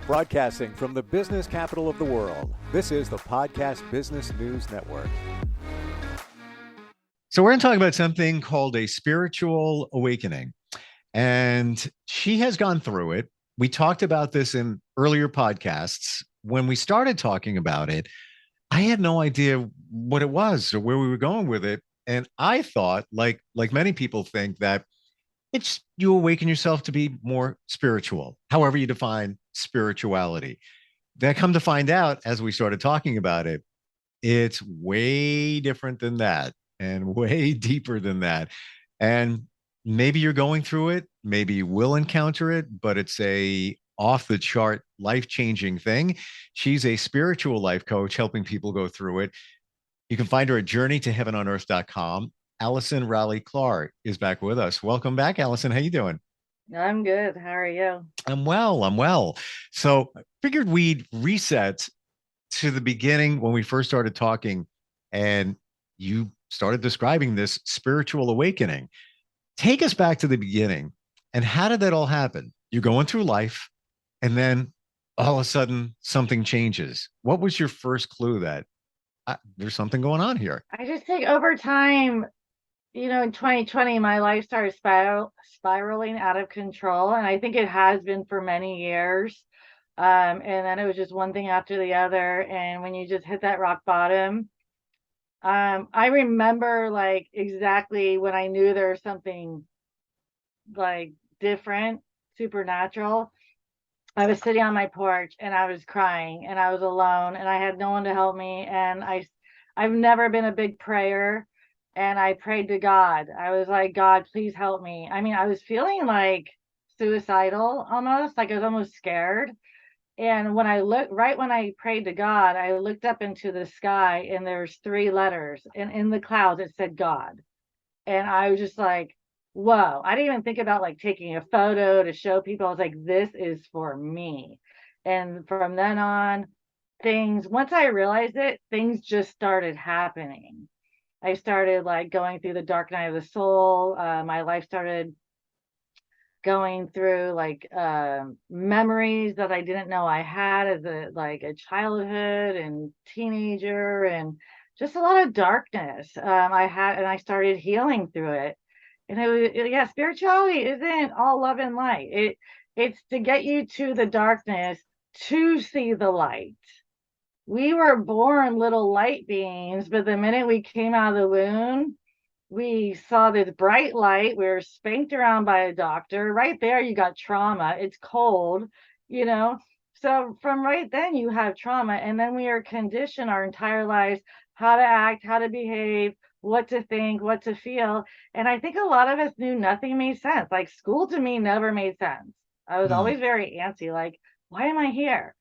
Broadcasting from the business capital of the world, this is the Podcast Business News Network. So we're going to talk about something called a spiritual awakening. And she has gone through it. We talked about this in earlier podcasts. When we started talking about it, I had no idea what it was or where we were going with it. And I thought, like many people think, that it's you awaken yourself to be more spiritual, however you define spirituality. Then I come to find out, as we started talking about it, it's way different than that and way deeper than that. And maybe you're going through it, maybe you will encounter it, but it's a off the chart, life-changing thing. She's a spiritual life coach helping people go through it. You can find her at journeytoheavenonearth.com. Alison Rowley Klahr is back with us. Welcome back, Alison. How you doing? I'm good. How are you? I'm well. So I figured we'd reset to the beginning when we first started talking, and you started describing this spiritual awakening. Take us back to the beginning. And how did that all happen? You're going through life, and then all of a sudden something changes. What was your first clue that there's something going on here? I just think over time, in 2020, my life started spiraling out of control. And I think it has been for many years. And then it was just one thing after the other. And when you just hit that rock bottom, I remember like exactly when I knew there was something like different, supernatural. I was sitting on my porch and I was crying and I was alone and I had no one to help me. And I've never been a big prayer. And I prayed to God. I was like, God, please help me. I mean, I was feeling like suicidal almost, like I was almost scared. And when I prayed to God, I looked up into the sky and there's 3 letters. And in the clouds, it said God. And I was just like, whoa. I didn't even think about like taking a photo to show people. I was like, this is for me. And from then on, once I realized it, things just started happening. I started like going through the dark night of the soul. My life started going through like memories that I didn't know I had as a childhood and teenager, and just a lot of darkness and I started healing through it. And spirituality isn't all love and light. It's to get you to the darkness to see the light. We were born little light beings, but the minute we came out of the womb, we saw this bright light. We were spanked around by a doctor. Right there, you got trauma. It's cold, you know. So from right then, you have trauma. And then we are conditioned our entire lives how to act, how to behave, what to think, what to feel. And I think a lot of us knew nothing made sense. Like school to me never made sense. I was always very antsy. Like, why am I here?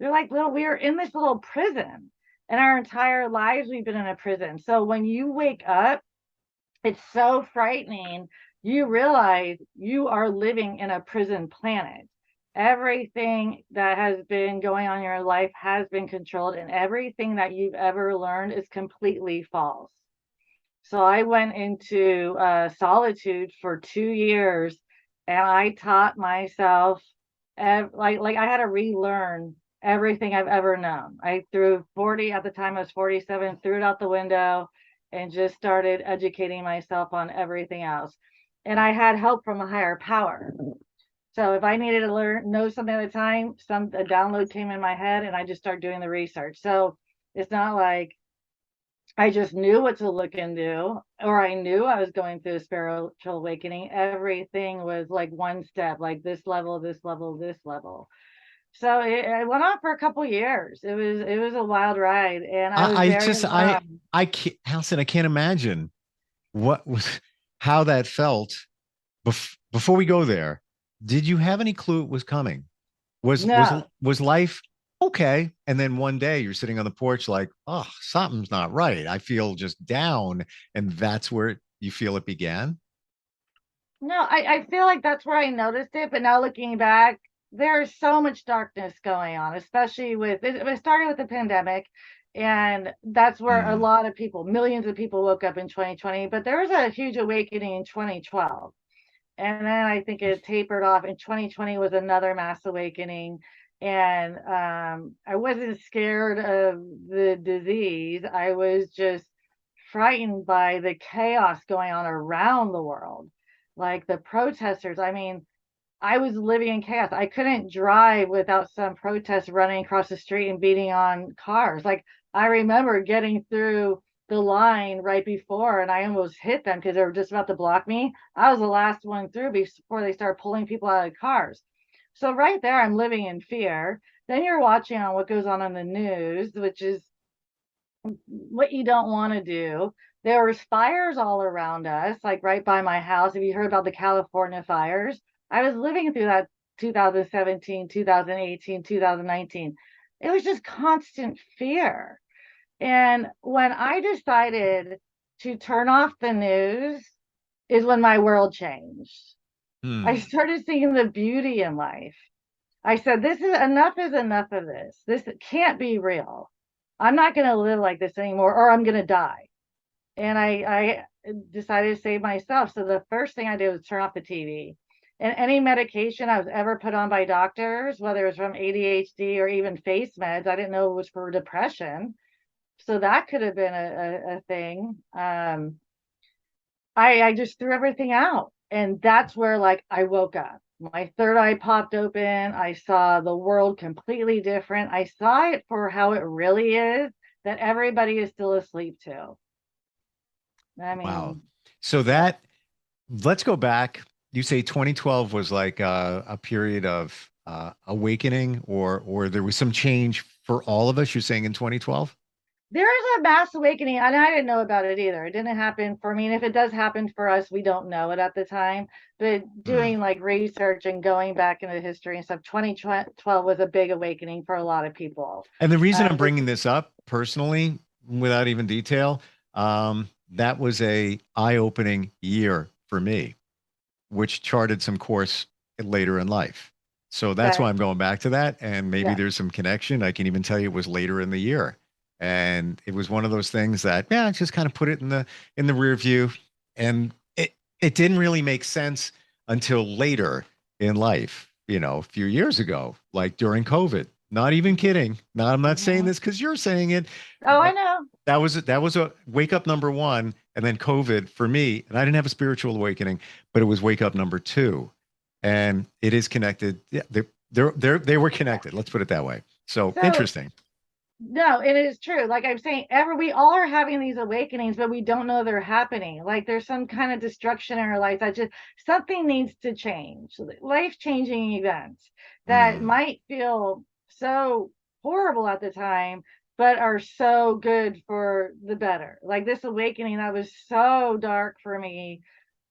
They're like, we were in this little prison, and our entire lives we've been in a prison. So when you wake up, it's so frightening. You realize you are living in a prison planet. Everything that has been going on in your life has been controlled, and everything that you've ever learned is completely false. So I went into solitude for 2 years, and I taught myself like I had to relearn everything I've ever known. I threw 40 at the time. I was 47, threw it out the window, and just started educating myself on everything else. And I had help from a higher power. So if I needed to know something at a time, a download came in my head, and I just started doing the research. So it's not like I just knew what to look into, or I knew I was going through a spiritual awakening. Everything was like one step, like this level, this level, this level. So it went on for a couple years. It was a wild ride, and I was very young. I can't, Alison, I can't imagine how that felt. Before we go there, did you have any clue it was coming? No. Was life okay? And then one day you're sitting on the porch like, oh, something's not right. I feel just down, and that's where you feel it began. No, I feel like that's where I noticed it, but now looking back, there's so much darkness going on, especially it started with the pandemic. And that's where a lot of people, millions of people woke up in 2020, but there was a huge awakening in 2012. And then I think it tapered off, and 2020 was another mass awakening. And I wasn't scared of the disease. I was just frightened by the chaos going on around the world, like the protesters. I mean, I was living in chaos. I couldn't drive without some protest running across the street and beating on cars. Like, I remember getting through the line right before and I almost hit them because they were just about to block me. I was the last one through before they started pulling people out of cars. So right there, I'm living in fear. Then you're watching on what goes on in the news, which is what you don't want to do. There was fires all around us, like right by my house. Have you heard about the California fires? I was living through that 2017, 2018, 2019. It was just constant fear. And when I decided to turn off the news is when my world changed. I started seeing the beauty in life. I said, is enough of this. This can't be real. I'm not going to live like this anymore, or I'm going to die. And I decided to save myself. So the first thing I did was turn off the TV. And any medication I was ever put on by doctors, whether it was from ADHD or even face meds, I didn't know it was for depression. So that could have been a thing. I just threw everything out. And that's where like I woke up. My third eye popped open. I saw the world completely different. I saw it for how it really is, that everybody is still asleep too. I Wow. mean, So yeah. that, let's go back. You say 2012 was like a period of awakening, or there was some change for all of us. You're saying in 2012? There is a mass awakening, and I didn't know about it either. It didn't happen for me. And if it does happen for us, we don't know it at the time. But Hmm. doing like research and going back into history and stuff, 2012 was a big awakening for a lot of people. And the reason I'm This bringing this up personally, without even detail, that was a eye-opening year for me, which charted some course later in life. So that's why that I'm going back to that. And maybe yeah. there's some connection. I can even tell you it was later in the year. And it was one of those things that, yeah, I just kind of put it in the rear view. And it didn't really make sense until later in life, a few years ago, like during COVID. Not even kidding. Not, I'm not saying Mhm. this because you're saying it, Oh, I but know. that was a wake up number one, and then COVID for me, and I didn't have a spiritual awakening, but it was wake up number two, and it is connected. Yeah, they were connected. Let's put it that way. So So interesting. no, it is true. Like I'm saying, we all are having these awakenings, but we don't know they're happening. Like there's some kind of destruction in our life that just something needs to change. Life-changing events that Mm, might feel so horrible at the time, but are so good for the better. Like this awakening that was so dark for me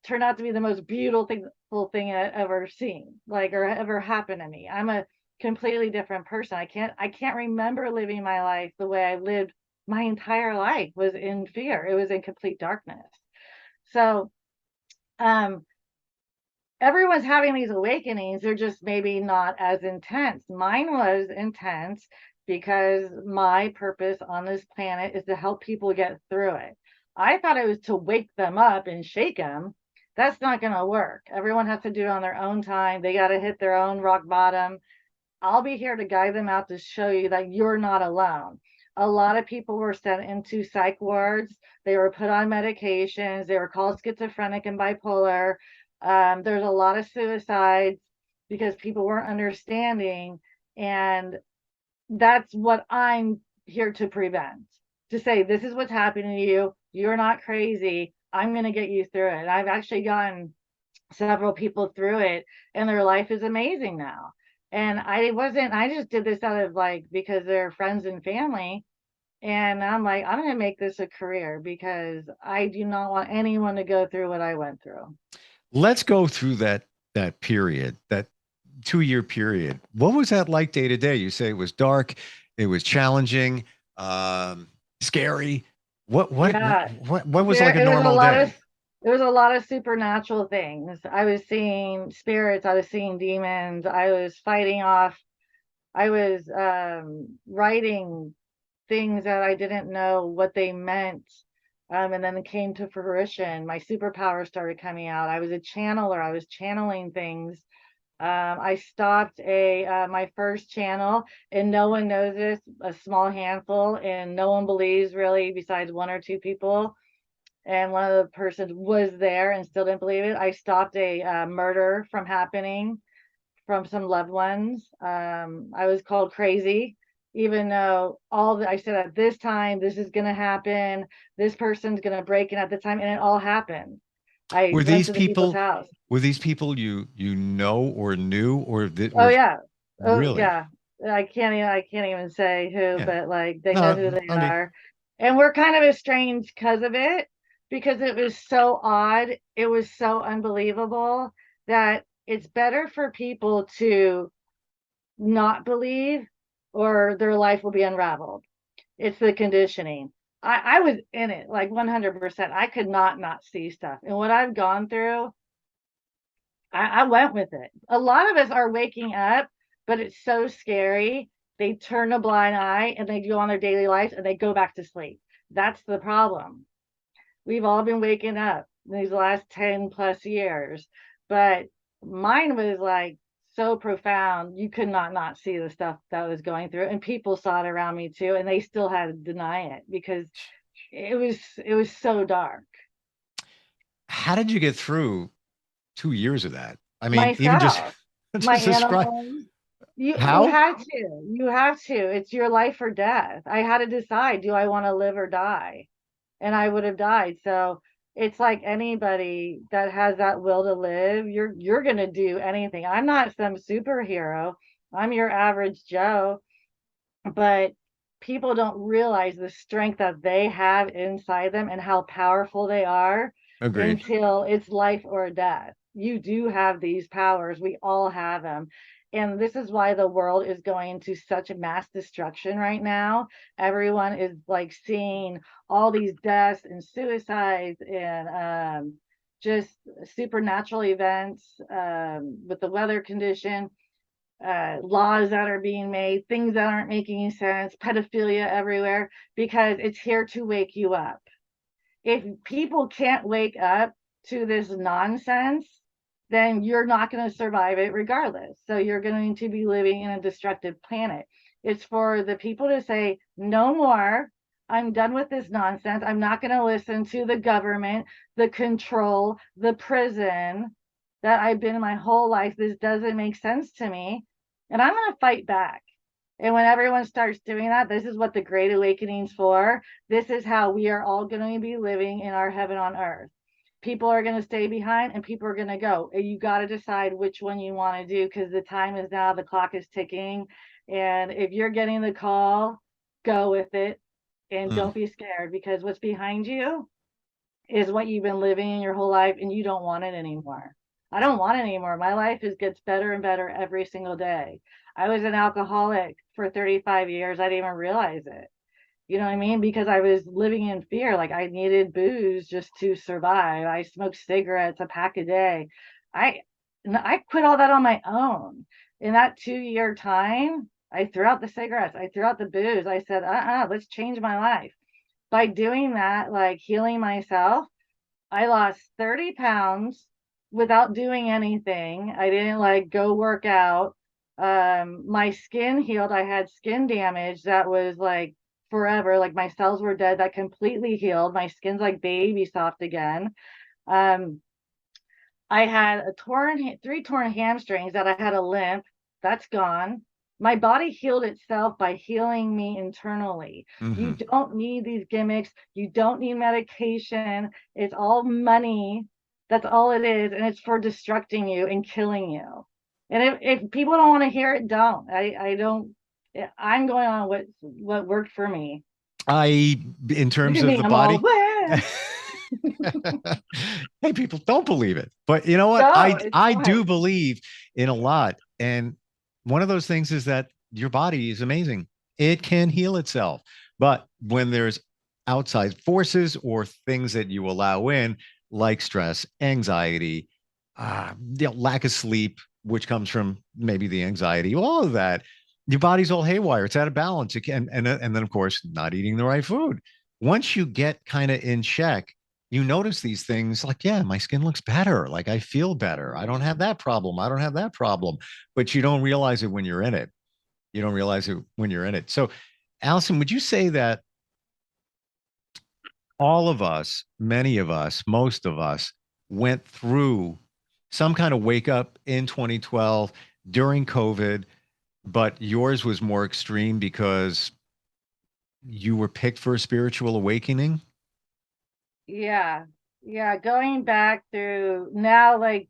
turned out to be the most beautiful thing I ever seen, like or ever happened to me. I'm a completely different person. I can't remember living my life the way I lived my entire life was in fear. It was in complete darkness. So um everyone's having these awakenings. They're just maybe not as intense. Mine was intense because my purpose on this planet is to help people get through it. I thought it was to wake them up and shake them. That's not going to work. Everyone has to do it on their own time. They got to hit their own rock bottom. I'll be here to guide them out to show you that you're not alone. A lot of people were sent into psych wards. They were put on medications. They were called schizophrenic and bipolar. There's a lot of suicides because people weren't understanding. And that's what I'm here to prevent. To say, this is what's happening to you. You're not crazy. I'm going to get you through it. And I've actually gotten several people through it, and their life is amazing now. And I just did this out of like because they're friends and family. And I'm like, I'm going to make this a career because I do not want anyone to go through what I went through. let's go through that period, that 2 year period. What was that like day to day? You say it was dark, it was challenging, scary. Yeah, What was like a it was a normal lot of day? supernatural things. I was seeing spirits, I was seeing demons, I was fighting off, I was writing things that I didn't know what they meant. And then it came to fruition. My superpowers started coming out. I was a channeler. I was channeling things. I stopped my first channel, and no one knows this, a small handful, and no one believes really besides one or two people. And one of the persons was there and still didn't believe it. I stopped a murder from happening from some loved ones. I was called crazy, even though I said at this time, this is going to happen. This person's going to break in at the time, and it all happened. I Were went these to the people's people house. were these people you know or knew Oh or yeah. Oh really? yeah. I can't even say who, Yeah. but like they know No, who they I mean, are. And we're kind of estranged because of it, because it was so odd. It was so unbelievable that it's better for people to not believe or their life will be unraveled. It's the conditioning. I was in it like 100%. I could not see stuff. And what I've gone through, I went with it. A lot of us are waking up, but it's so scary. They turn a blind eye and they go on their daily lives and they go back to sleep. That's the problem. We've all been waking up these last 10 plus years, but mine was like so profound. You could not see the stuff that I was going through, and people saw it around me too, and they still had to deny it because it was so dark. how did you get through 2 years of that? I mean, even just Myself, my just describe animals. You how. have to. You have to. It's your life or death. I had to decide, do I want to live or die? And I would have died. So it's like anybody that has that will to live, you're gonna do anything. I'm not some superhero. I'm your average Joe, but people don't realize the strength that they have inside them and how powerful they are Agreed. until it's life or death. You do have these powers. We all have them. And this is why the world is going to such mass destruction right now. Everyone is like seeing all these deaths and suicides and just supernatural events with the weather condition, laws that are being made, things that aren't making sense, pedophilia everywhere, because it's here to wake you up. If people can't wake up to this nonsense, then you're not going to survive it regardless. So you're going to be living in a destructive planet. It's for the people to say, no more. I'm done with this nonsense. I'm not going to listen to the government, the control, the prison that I've been my whole life. This doesn't make sense to me. And I'm going to fight back. And when everyone starts doing that, this is what the Great Awakening's for. This is how we are all going to be living in our heaven on earth. People are going to stay behind and people are going to go. And you got to decide which one you want to do, because the time is now, the clock is ticking. And if you're getting the call, go with it and Mm. don't be scared, because what's behind you is what you've been living in your whole life and you don't want it anymore. I don't want it anymore. My life gets better and better every single day. I was an alcoholic for 35 years. I didn't even realize it. You know what I mean? Because I was living in fear. Like I needed booze just to survive. I smoked cigarettes, a pack a day. I I quit all that on my own. In that 2 year time, I threw out the cigarettes. I threw out the booze. I said, let's change my life. By doing that, like healing myself, I lost 30 pounds without doing anything. I didn't like go work out. My skin healed. I had skin damage that was like forever. Like my cells were dead. That completely healed. My skin's like baby soft again. Um, I had three torn hamstrings that I had a limp. That's gone. My body healed itself by healing me internally. You Hmm. don't need these gimmicks. You don't need medication. It's all money. That's all it is. And it's for destructing you and killing you. And if people don't want to hear it, don't. I don't. I'm going on what worked for me. In Look terms at of me. the I'm all, body. bleh. Hey, people don't believe it, but you know what? No, it's I do fine. believe in a lot, and one of those things is that your body is amazing. It can heal itself, but when there's outside forces or things that you allow in, like stress, anxiety, lack of sleep, which comes from maybe the anxiety, all of that, your body's all haywire. It's out of balance. It can, and then of course, not eating the right food. Once you get kind of in check, you notice these things like, yeah, my skin looks better. Like I feel better. I don't have that problem. I don't have that problem. But you don't realize it when you're in it. You don't realize it when you're in it. So, Allison, would you say that all of us, many of us, most of us went through some kind of wake up in 2012 during COVID, but yours was more extreme because you were picked for a spiritual awakening? Yeah. Yeah. Going back through now, like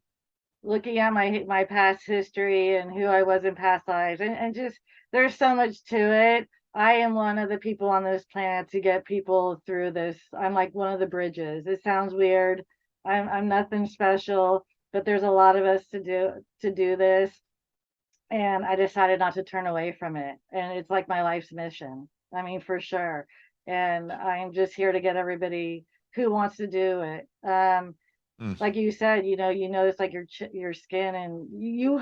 looking at my past history and who I was in past lives, and just there's so much to it. I am one of the people on this planet to get people through this. I'm like one of the bridges. It sounds weird. I'm nothing special, but there's a lot of us to do this. And I decided not to turn away from it. And it's like my life's mission. I mean, for sure. And I'm just here to get everybody who wants to do it. Mm. Like you said, you notice like your skin, and you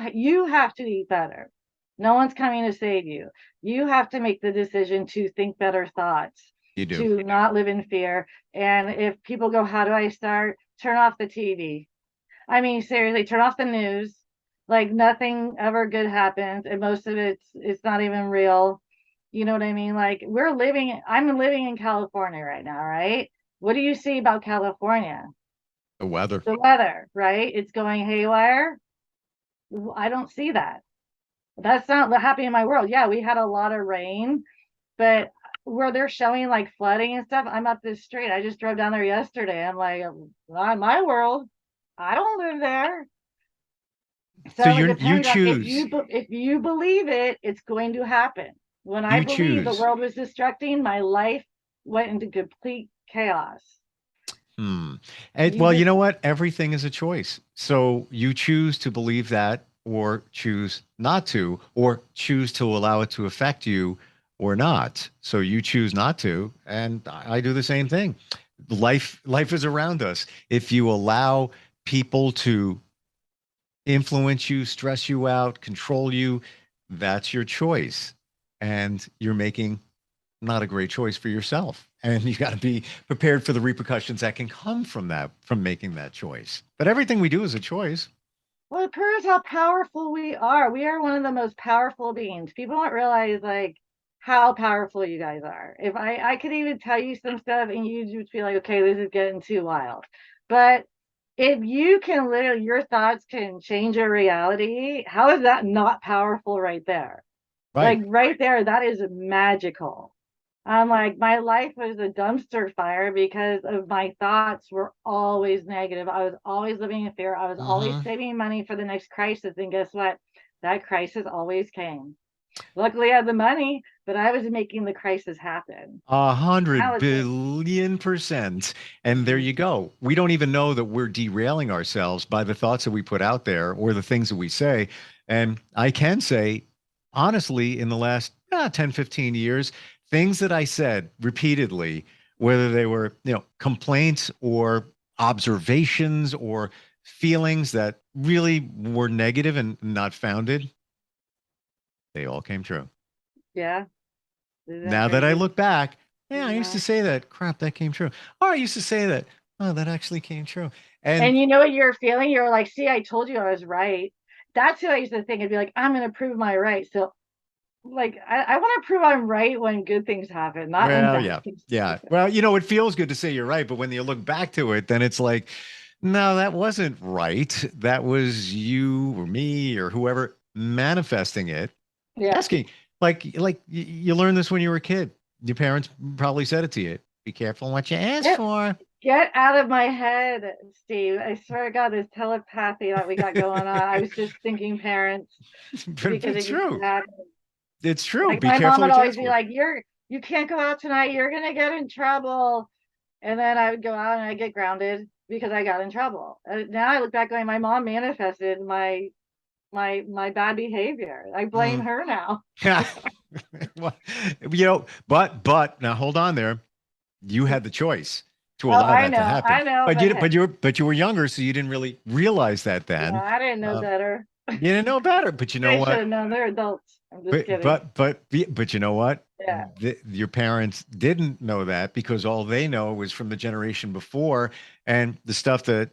have to eat better. No one's coming to save you. You have to make the decision to think better thoughts, You do. to not live in fear. And if people go, how do I start? Turn off the TV. I mean, seriously, turn off the news. Like nothing ever good happens, and most of it's not even real. You know what I mean? Like I'm living in California right now, right? What do you see about California? The weather. The weather, right? It's going haywire. I don't see that. That's not happening in my world. Yeah, we had a lot of rain, but where they're showing like flooding and stuff, I'm up this street. I just drove down there yesterday. I'm like, not in my world. I don't live there. So So it you depends on choose. if you believe it, it's going to happen. When I You believe the choose. world was destructing, my life went into complete chaos. Hmm. You Well, you just know what? Everything is a choice. So you choose to believe that, or choose not to, or choose to allow it to affect you or not. So you choose not to, and I do the same thing. Life is around us. If you allow people to influence you, stress you out, control you, that's your choice. And you're making not a great choice for yourself. And you got to be prepared for the repercussions that can come from that, from making that choice. But everything we do is a choice. well, it proves how powerful we are. We are one of the most powerful beings. People don't realize like how powerful you guys are. If I could even tell you some stuff and you just be like, okay, this is getting too wild. But if you can literally, your thoughts can change your reality, how is that not powerful right there? Like Right. right there, that is magical. I'm like, my life was a dumpster fire because of my thoughts were always negative. I was always living in fear. I was always Mm-hmm. saving money for the next crisis. And guess what? That crisis always came. Luckily, I had the money, but I was making the crisis happen. A That hundred was it. billion percent. And there Mhm. you go. We don't even know that we're derailing ourselves by the thoughts that we put out there or the things that we say. And I can say, honestly, in the last 10, 15 years, things that I said repeatedly, whether they were, complaints or observations or feelings that really were negative and not founded, they all came true. Yeah. Isn't that Now that I crazy? look back, yeah, I used to Yeah. say that. Crap, that came true. Or I used to say that. Oh, that actually came true. And And you know what you're feeling? You're like, see, I told you I was right. That's who I used to think. I'd be like, I'm going to prove my right. So, like, I want to prove I'm right when good things happen, not when well, bad yeah, things yeah. happen. Well, it feels good to say you're right, but when you look back to it, then it's like, no, that wasn't right. That was you or me or whoever manifesting it, Yeah. asking. Like you learned this when you were a kid. Your parents probably said it to you. Be careful what you ask Get, for. get out of my head, Steve. I swear to God, this telepathy that we got going on. I was just thinking parents But because it's true. exactly. It's true. Like Be my mom careful would what you always ask be for. like, you can't go out tonight. You're gonna get in trouble. And then I would go out and I get grounded because I got in trouble. Now I look back going, my mom manifested my bad behavior. I blame Mm. her now. Well, but now hold on there. You had the choice to Oh, allow that to happen. I know, But but you hey, but you were younger, so you didn't really realize that yeah, then. I didn't know Um, better. You didn't know better, but you know They should what? have known. They're adults. I'm just But kidding. but you know what? Yeah, Your parents didn't know that because all they know was from the generation before, and the stuff that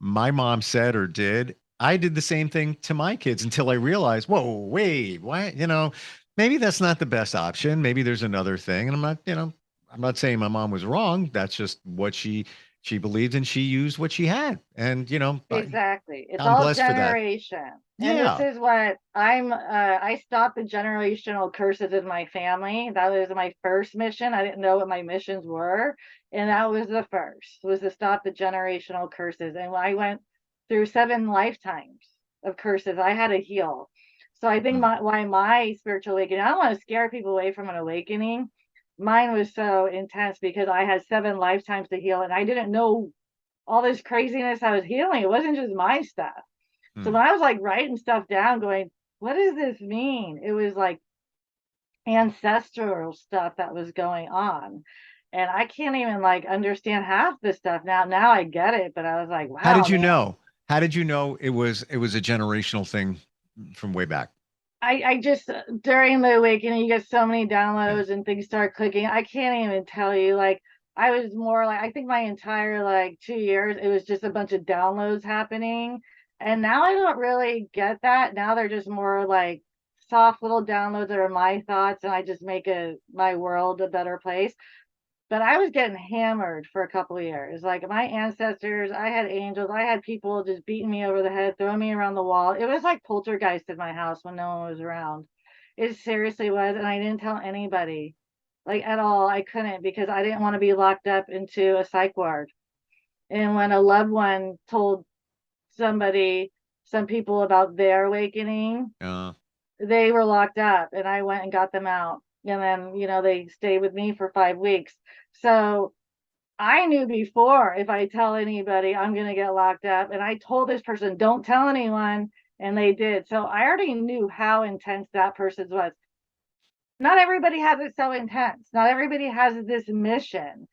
my mom said or did. I did the same thing to my kids until I realized, whoa, wait, why? Maybe that's not the best option. Maybe there's another thing, and I'm not saying my mom was wrong. That's just what she believed, and she used what she had, and exactly. It's I'm all blessed for that. generation. And this Yeah. is what I stopped the generational curses in my family. That was my first mission. I didn't know what my missions were. And that was the first, was to stop the generational curses. And I went through 7 lifetimes of curses I had to heal. So I think Mm. why my spiritual awakening, I don't want to scare people away from an awakening. Mine was so intense because I had 7 lifetimes to heal, and I didn't know all this craziness I was healing. It wasn't just my stuff. So Mm. when I was like writing stuff down, going, what does this mean? It was like ancestral stuff that was going on. And I can't even like understand half this stuff now. Now I get it, but I was like, How wow, did you man. know? How did you know it was a generational thing from way back? I just during the awakening, you get so many downloads and things start clicking. I can't even tell you. Like I was more like I think my entire like 2 years, it was just a bunch of downloads happening. And now I don't really get that. Now they're just more like soft little downloads that are my thoughts, and I just make my world a better place. But I was getting hammered for a couple of years. Like my ancestors, I had angels, I had people just beating me over the head, throwing me around the wall. It was like poltergeist in my house when no one was around. It seriously was. And I didn't tell anybody, like at all. I couldn't because I didn't want to be locked up into a psych ward. And when a loved one told somebody, some people about their awakening, Uh, they were locked up and I went and got them out. And then, they stayed with me for 5 weeks. So I knew before if I tell anybody, I'm going to get locked up. And I told this person, don't tell anyone. And they did. So I already knew how intense that person's was. Not everybody has it so intense. Not everybody has this mission.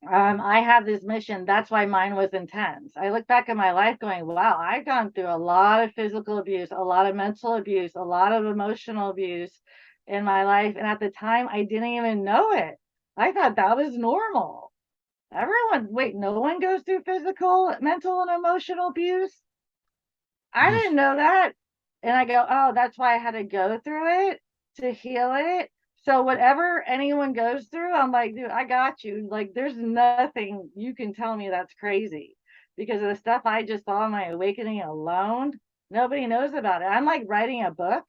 I have this mission. That's why mine was intense. I look back at my life going, wow, I've gone through a lot of physical abuse, a lot of mental abuse, a lot of emotional abuse in my life. And at the time, I didn't even know it. I thought that was normal. Wait, no one goes through physical, mental, and emotional abuse? I mm, didn't know that. And I go, oh, that's why I had to go through it to heal it. So whatever anyone goes through, I'm like, dude, I got you. Like, there's nothing you can tell me that's crazy because of the stuff I just saw in my awakening alone. Nobody knows about it. I'm like writing a book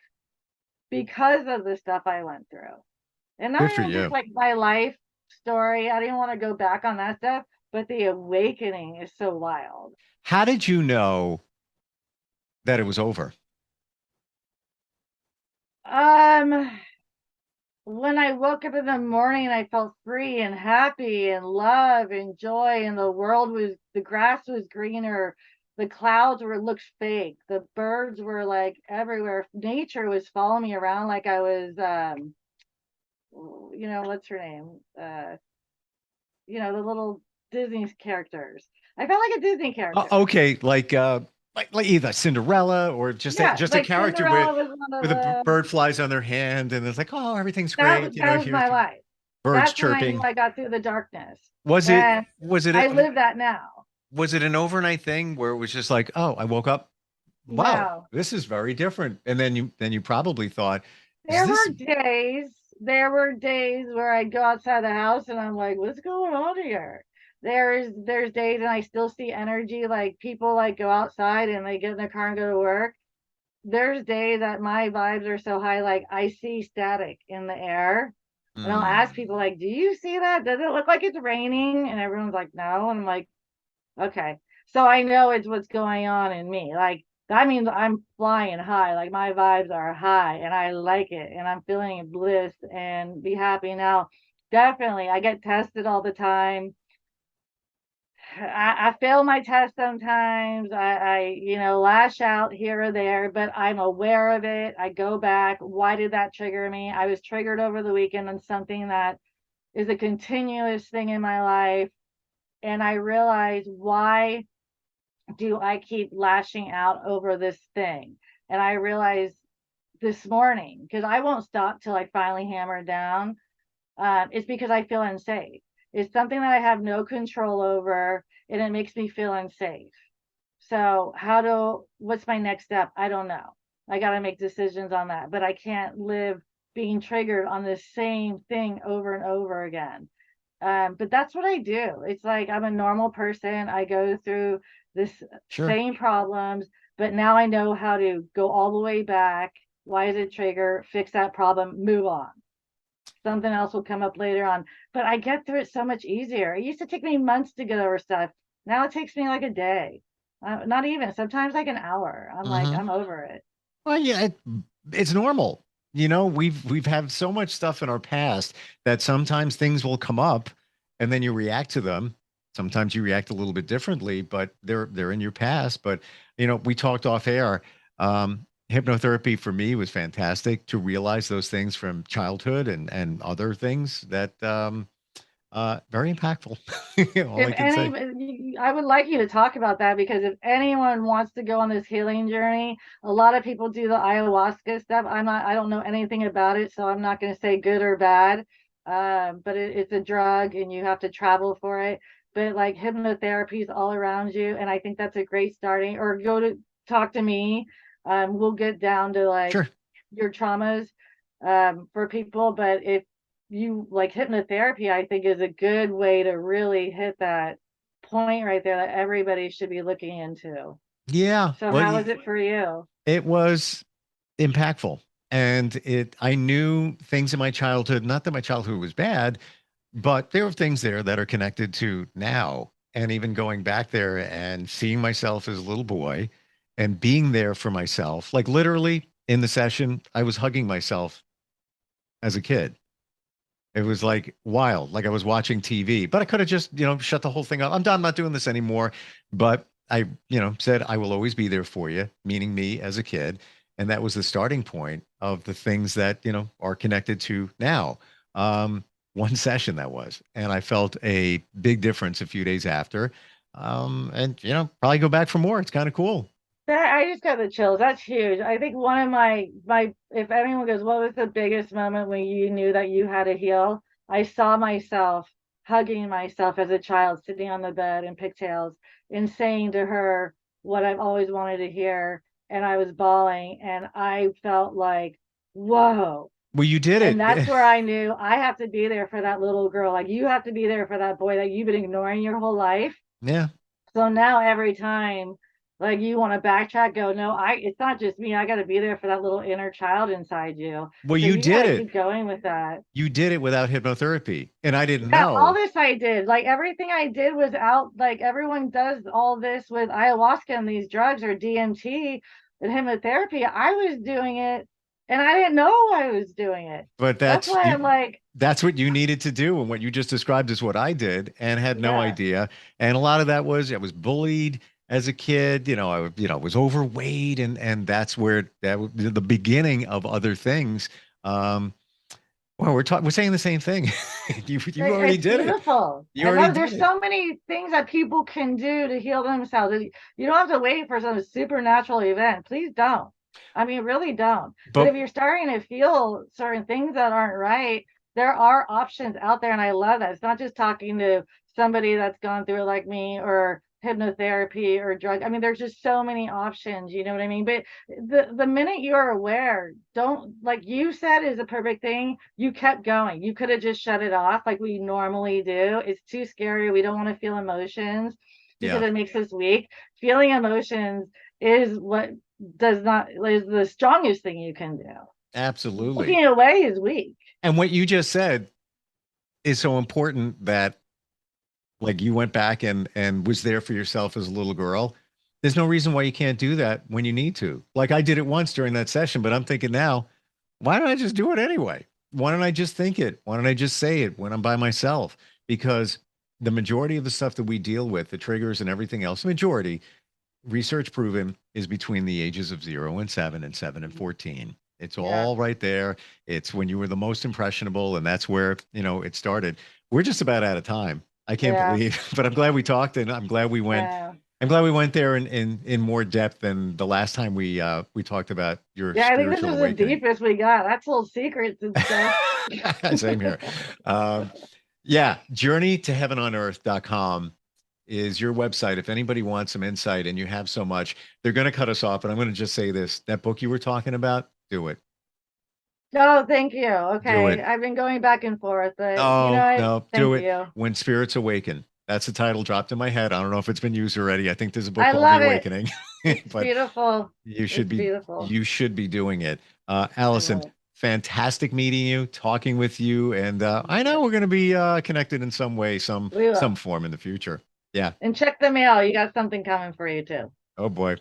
because of the stuff I went through. And not good for even just you. like my life story. I didn't want to go back on that stuff, but the awakening is so wild. How did you know that it was over? Um, when I woke up in the morning, I felt free and happy and love and joy, and the grass was greener, the clouds looked fake, the birds were like everywhere. Nature was following me around like I was, what's her name? The little Disney characters. I felt like a Disney character. Okay, like either Cinderella or just a Yeah, just a like character with Cinderella was one of with a them. bird flies on their hand and it's like, oh, everything's That great. that was Here's my life. birds That's when I knew chirping. I got through the darkness. Was it And was it I a, live that now. was it an overnight thing where it was just like, oh, I woke up, wow, No. this is very different, and then you probably thought, is There this? were days, there were days where I'd go outside the house and I'm like, what's going on here? There's days and I still see energy, like people like go outside and they get in their car and go to work. There's days that my vibes are so high, like I see static in the air. And I'll ask Hmm. people like, do you see that? Does it look like it's raining? And everyone's like, no. And I'm like, okay. So I know it's what's going on in me. Like that means I'm flying high. Like my vibes are high and I like it and I'm feeling bliss and be happy now. Definitely. I get tested all the time. I fail my test sometimes. I lash out here or there, but I'm aware of it. I go back. Why did that trigger me? I was triggered over the weekend on something that is a continuous thing in my life. And I realized why do I keep lashing out over this thing? And I realized this morning, because I won't stop till I finally hammer it down, it's because I feel unsafe. It's something that I have no control over, and it makes me feel unsafe. So what's my next step? I don't know. I got to make decisions on that, but I can't live being triggered on the same thing over and over again. But that's what I do. It's like I'm a normal person. I go through this Sure. same problems, but now I know how to go all the way back. Why is it trigger? Fix that problem, move on. Something else will come up later on. But I get through it so much easier. It used to take me months to get over stuff. Now it takes me like a day. Not even, sometimes like an hour. I'm like, Hmm. I'm over it. Well, yeah, it's normal. We've had so much stuff in our past that sometimes things will come up and then you react to them. Sometimes you react a little bit differently, but they're in your past. But we talked off air. Hypnotherapy for me was fantastic to realize those things from childhood and other things that very impactful. All If I can say. any, I would like you to talk about that, because if anyone wants to go on this healing journey, a lot of people do the ayahuasca stuff. I don't know anything about it, so I'm not going to say good or bad. But it's a drug and you have to travel for it. But like hypnotherapy is all around you. And I think that's a great starting, or go to talk to me. We'll get down to like Sure. your traumas for people. But if you like hypnotherapy, I think is a good way to really hit that point right there that everybody should be looking into. Yeah. So Well, how was it for you? it was impactful. And I knew things in my childhood, not that my childhood was bad, but there are things there that are connected to now. And even going back there and seeing myself as a little boy and being there for myself, like literally in the session, I was hugging myself as a kid. It was like wild, like I was watching TV, but I could have just, shut the whole thing up. I'm done, I'm not doing this anymore. But I, said, I will always be there for you, meaning me as a kid. And that was the starting point of the things that, are connected to now. One session that was, and I felt a big difference a few days after. And, probably go back for more. It's kind of cool. That I just got the chills. That's huge. I think one of my if anyone goes, what was the biggest moment when you knew that you had to heal? I saw myself hugging myself as a child, sitting on the bed in pigtails and saying to her what I've always wanted to hear. And I was bawling and I felt like, whoa. Well, you did And that's it. where I knew I have to be there for that little girl. Like you have to be there for that boy that you've been ignoring your whole life. Yeah. So now every time like you want to backtrack, go, no, it's not just me. I got to be there for that little inner child inside you. Well, So you you got did to it. keep going with that. You did it without hypnotherapy. And I didn't Yeah, all know. this I did, like everything I did was out, like everyone does all this with ayahuasca and these drugs or DMT and hypnotherapy. I was doing it and I didn't know I was doing it. But That's that's why you I'm like, that's what you needed to do. And what you just described is what I did and had no yeah. idea. And a lot of that was I was bullied as a kid. Was overweight and that's where that was the beginning of other things. Um, well, we're saying the same thing. You already It's did it. beautiful. You I already know did there's it. so many things that people can do to heal themselves. You don't have to wait for some supernatural event. Please don't. I mean, really don't. But if But you're starting to feel certain things that aren't right, there are options out there. And I love that. It's not just talking to somebody that's gone through it like me, or hypnotherapy or drug. I mean, there's just so many options, you know what I mean? But the minute you're aware, don't, like you said is a perfect thing. You kept going. You could have just shut it off like we normally do. It's too scary. We don't want to feel emotions because yeah, it makes us weak. Feeling emotions is what does not is the strongest thing you can do. absolutely. Looking away is weak. And what you just said is so important that like you went back and was there for yourself as a little girl. There's no reason why you can't do that when you need to. Like I did it once during that session, but I'm thinking now, why don't I just do it anyway? Why don't I just think it? Why don't I just say it when I'm by myself? Because the majority of the stuff that we deal with, the triggers and everything else, the majority, research proven, is between the ages of 0 and 7 and 7 and 14. It's Yeah. all right there. It's when you were the most impressionable, and that's where, it started. We're just about out of time. I can't Yeah. believe, but I'm glad we talked and I'm glad we went Yeah. I'm glad we went there in more depth than the last time we talked about your Yeah, I think this spiritual is the awakening. deepest we got. That's little secrets and stuff. Same here. Yeah, journeytoheavenonearth.com is your website. If anybody wants some insight and you have so much, they're going to cut us off. But I'm going to just say this, that book you were talking about, do it. No, thank you. Do Okay. it. I've been going back and forth, but you Oh, know what? no, do Thank it. you. When Spirits Awaken. That's the title dropped in my head. I don't know if it's been used already. I think there's a book I called love The it. Awakening. It's But beautiful. you should It's be beautiful. you should be doing it. I Alison, love it. fantastic meeting you, talking with you, and I know we're going to be connected in some way, some We will. form in the future. Yeah. And check the mail. You got something coming for you too. Oh boy.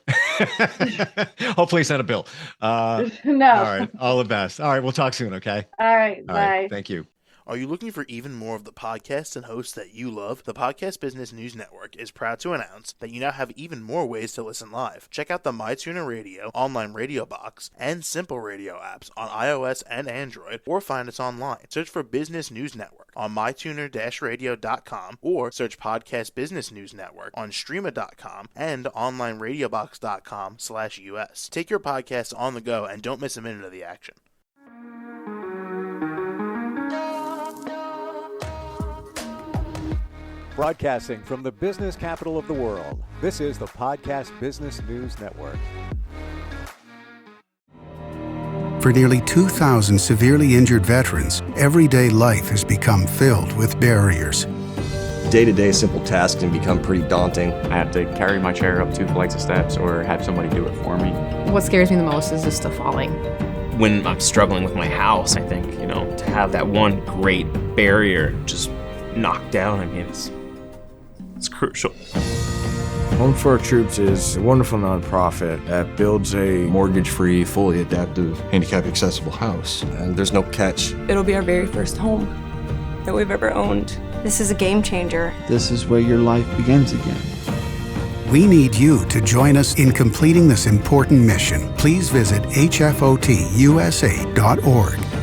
Hopefully it's not a bill. No. All right. All the best. All right. We'll talk soon. Okay. All right. All Bye. right. Thank you. Are you looking for even more of the podcasts and hosts that you love? The Podcast Business News Network is proud to announce that you now have even more ways to listen live. Check out the MyTuner Radio, online radio box, and Simple Radio apps on iOS and Android, or find us online. Search for Business News Network on mytuner-radio.com, or search Podcast Business News Network on streama.com and onlineradiobox.com/US. Take your podcast on the go and don't miss a minute of the action. Broadcasting from the business capital of the world, this is the Podcast Business News Network. For nearly 2,000 severely injured veterans, everyday life has become filled with barriers. Day-to-day simple tasks can become pretty daunting. I have to carry my chair up 2 flights of steps or have somebody do it for me. What scares me the most is just the falling. When I'm struggling with my house, I think, to have that one great barrier just knocked down, it's crucial. Home for Our Troops is a wonderful nonprofit that builds a mortgage-free, fully adaptive, handicap-accessible house. And there's no catch. It'll be our very first home that we've ever owned. This is a game changer. This is where your life begins again. We need you to join us in completing this important mission. Please visit hfotusa.org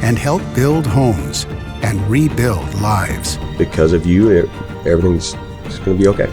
and help build homes and rebuild lives. Because of you, everything's going to be okay.